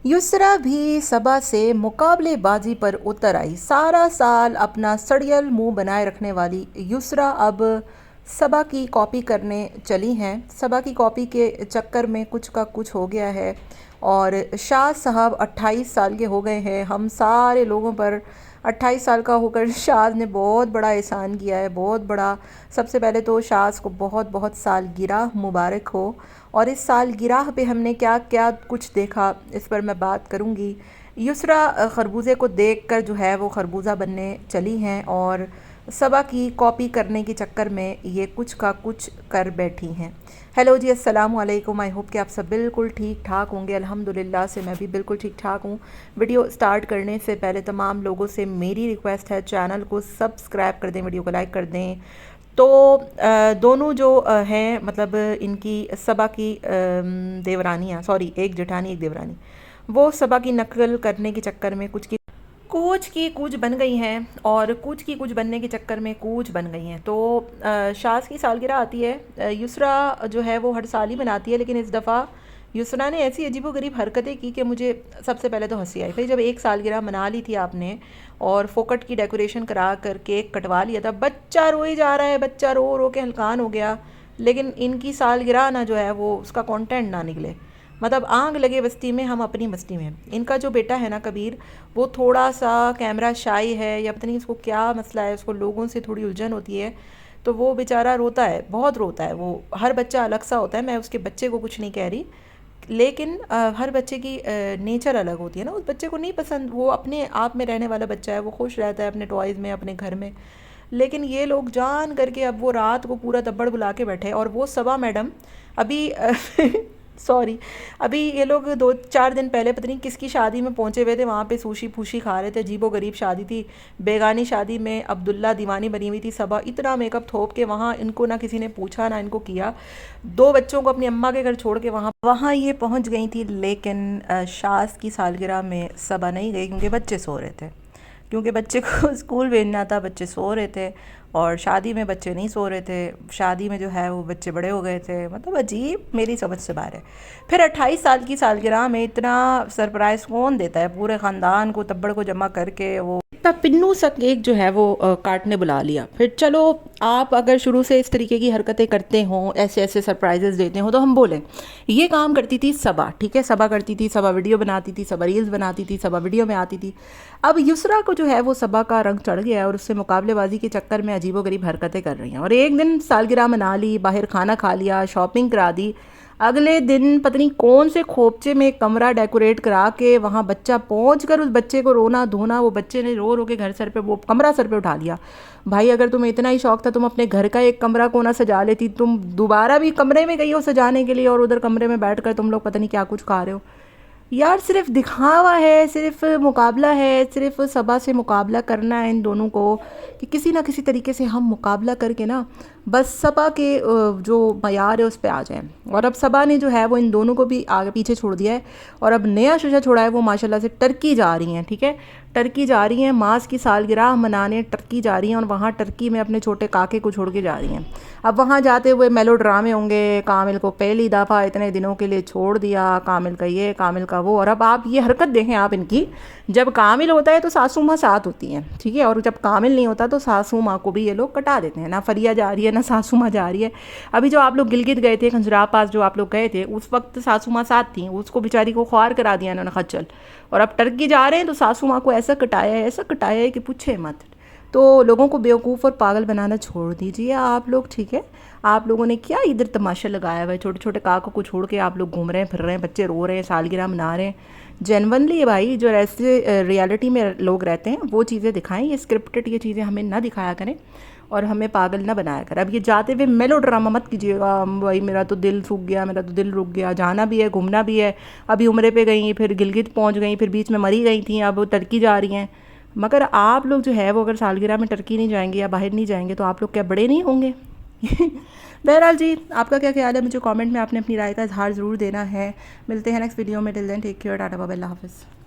युसरा भी सबा से मुकाबलेबाजी पर उतर आई। सारा साल अपना सड़ियल मुंह बनाए रखने वाली युसरा अब सबा की कॉपी करने चली हैं। सबा की कॉपी के चक्कर में कुछ का कुछ हो गया है और शाह साहब 28 साल के हो गए हैं। हम सारे लोगों पर 28 साल का होकर शाह ने बहुत बड़ा एहसान किया है, बहुत बड़ा। सबसे पहले तो शाह को बहुत बहुत सालगिरह मुबारक हो। और इस सालगिरह पे हमने क्या क्या कुछ देखा, इस पर मैं बात करूँगी। युसरा खरबूजे को देखकर जो है वो खरबूजा बनने चली हैं और सबा की कॉपी करने के चक्कर में ये कुछ का कुछ कर बैठी हैं। हेलो जी, अस्सलाम वालेकुम। आई होप कि आप सब बिल्कुल ठीक ठाक होंगे। अल्हम्दुलिल्लाह से मैं भी बिल्कुल ठीक ठाक हूँ। वीडियो स्टार्ट करने से पहले तमाम लोगों से मेरी रिक्वेस्ट है, चैनल को सब्सक्राइब कर दें, वीडियो को लाइक कर दें। तो दोनों जो हैं, मतलब इनकी सबा की देवरानियाँ, सॉरी एक जेठानी एक देवरानी, वो सबा की नकल करने के चक्कर में कूच की कूच बन गई हैं और कूच की कूच बनने के चक्कर में कूच बन गई हैं। तो शाज़ की सालगिरह आती है। युसरा जो है वो हर साल ही मनाती है, लेकिन इस दफ़ा युसरा ने ऐसी अजीबोगरीब हरकतें की कि मुझे सबसे पहले तो हंसी आई। फिर जब एक सालगिरह मना ली थी आपने और फोकट की डेकोरेशन करा कर केक कटवा लिया था, बच्चा रोए जा रहा है, बच्चा रो रो के हलकान हो गया, लेकिन इनकी सालगिरह ना जो है वो उसका कंटेंट ना निकले। मतलब आग लगे बस्ती में, हम अपनी बस्ती में। इनका जो बेटा है ना कबीर, वो थोड़ा सा कैमरा शाई है या पता नहीं इसको क्या मसला है, उसको लोगों से थोड़ी उलझन होती है, तो वो बेचारा रोता है, बहुत रोता है। वो हर बच्चा अलग सा होता है, मैं उसके बच्चे को कुछ नहीं कह रही, लेकिन हर बच्चे की नेचर अलग होती है ना। उस बच्चे को नहीं पसंद, वो अपने आप में रहने वाला बच्चा है, वो खुश रहता है अपने टॉयज़ में, अपने घर में। लेकिन ये लोग जान करके अब वो रात को पूरा दब्बड़ बुला के बैठे। और वो सबा मैडम अभी सॉरी, अभी ये लोग 2-4 दिन पहले पता नहीं किसकी शादी में पहुंचे हुए थे, वहाँ पे सूशी फूशी खा रहे थे। अजीबो गरीब शादी थी, बेगानी शादी में अब्दुल्ला दीवानी बनी हुई थी। सबा इतना मेकअप थोप के वहाँ, इनको ना किसी ने पूछा ना इनको किया, 2 बच्चों को अपनी अम्मा के घर छोड़ के वहाँ वहाँ ये पहुँच गई थी। लेकिन शाज़ की सालगिरह में सबा नहीं गई क्योंकि बच्चे सो रहे थे, क्योंकि बच्चे को स्कूल भेजना था, बच्चे सो रहे थे। और शादी में बच्चे नहीं सो रहे थे, शादी में जो है वो बच्चे बड़े हो गए थे। मतलब अजीब, मेरी समझ से बाहर है। फिर 28 साल की सालगिरह में इतना सरप्राइज़ कौन देता है? पूरे ख़ानदान को तब्बड़ को जमा करके वो इतना पिन्नू सा केक जो है वो काटने बुला लिया। फिर चलो, आप अगर शुरू से इस तरीके की हरकतें करते हों, ऐसे ऐसे सरप्राइजेस देते हों, तो हम बोलें ये काम करती थी सबा, ठीक है, सबा करती थी, सबा वीडियो बनाती थी, सबा रील्स बनाती थी, सबा वीडियो में आती थी। अब युसरा को जो है वो सबा का रंग चढ़ गया है और उससे मुकाबलेबाजी के चक्कर में अजीबोगरीब हरकतें कर रही हैं। और एक दिन सालगिरह मना ली, बाहर खाना खा लिया, शॉपिंग करा दी। अगले दिन पता नहीं कौन से खोपचे में एक कमरा डेकोरेट करा के वहाँ बच्चा पहुँच कर उस बच्चे को रोना धोना, वो बच्चे ने रो रो के घर सर पे, वो कमरा सर पे उठा लिया। भाई अगर तुम्हें इतना ही शौक था, तुम अपने घर का एक कमरा को ना सजा लेती। तुम दोबारा भी कमरे में गई हो सजाने के लिए और उधर कमरे में बैठ कर तुम लोग पता नहीं क्या कुछ खा रहे हो। यार सिर्फ दिखावा है, सिर्फ मुकाबला है, सिर्फ सबा से मुकाबला करना है इन दोनों को कि किसी ना किसी तरीके से हम मुकाबला करके ना बस सबा के जो मयार है उस पे आ जाएं। और अब सबा ने जो है वो इन दोनों को भी आगे पीछे छोड़ दिया है और अब नया शुजा छोड़ा है। वो माशाल्लाह से टर्की जा रही हैं, ठीक है, टर्की जा रही हैं, मास की सालगिरह मनाने टर्की जा रही हैं और वहाँ टर्की में अपने छोटे काके को छोड़ के जा रही हैं। अब वहाँ जाते हुए मेलो ड्रामे होंगे, कामिल को पहली दफ़ा इतने दिनों के लिए छोड़ दिया, कामिल का ये, कामिल का वो। और अब आप ये हरकत देखें आप इनकी, जब कामिल होता है तो सासू माँ साथ होती हैं, ठीक है, और जब कामिल नहीं होता तो सासू माँ को भी ये लोग कटा देते हैं। ना फरिया जा रही है ना सासू माँ जा रही है। अभी जो आप लोग गिलगित गए थे, खंजराब पास जो आप लोग गए थे, उस वक्त सासू माँ साथ थी, उसको बेचारी को ख्वार करा दिया इन्होंने खच्चल। और अब टर्की जा रहे हैं तो सासू माँ को ऐसा कटाया है कि पूछे मत। तो लोगों को बेवकूफ़ और पागल बनाना छोड़ दीजिए आप लोग, ठीक है। आप लोगों ने क्या इधर तमाशा लगाया हुआ है? छोटे छोटे काकों को छोड़ के आप लोग घूम रहे हैं, फिर रहे हैं, बच्चे रो रहे हैं, सालगिरह मना रहे हैं। जेनवनली भाई, जो ऐसे रियलिटी में लोग रहते हैं वो चीज़ें दिखाएं, ये स्क्रिप्टेड ये चीज़ें हमें ना दिखाया करें और हमें पागल ना बनाया करें। अब ये जाते हुए मेलो ड्रामा मत कीजिएगा, भाई मेरा तो दिल सूख गया, मेरा तो दिल रुक गया। जाना भी है, घूमना भी है। अभी उम्रे पे गई, फिर गिलगित पहुंच गई, फिर बीच में मरी गई थी, अब टर्की जा रही हैं। मगर आप लोग जो है वो अगर सालगिरह में टर्की नहीं जाएंगे या बाहर नहीं जाएंगे तो आप लोग क्या बड़े नहीं होंगे? बहरहाल जी, आपका क्या ख्याल है? मुझे कमेंट में आपने अपनी राय का इजहार ज़रूर देना है। मिलते हैं नेक्स्ट वीडियो में। Till then take care, tata bye bye, अल्लाह हाफ़िज़।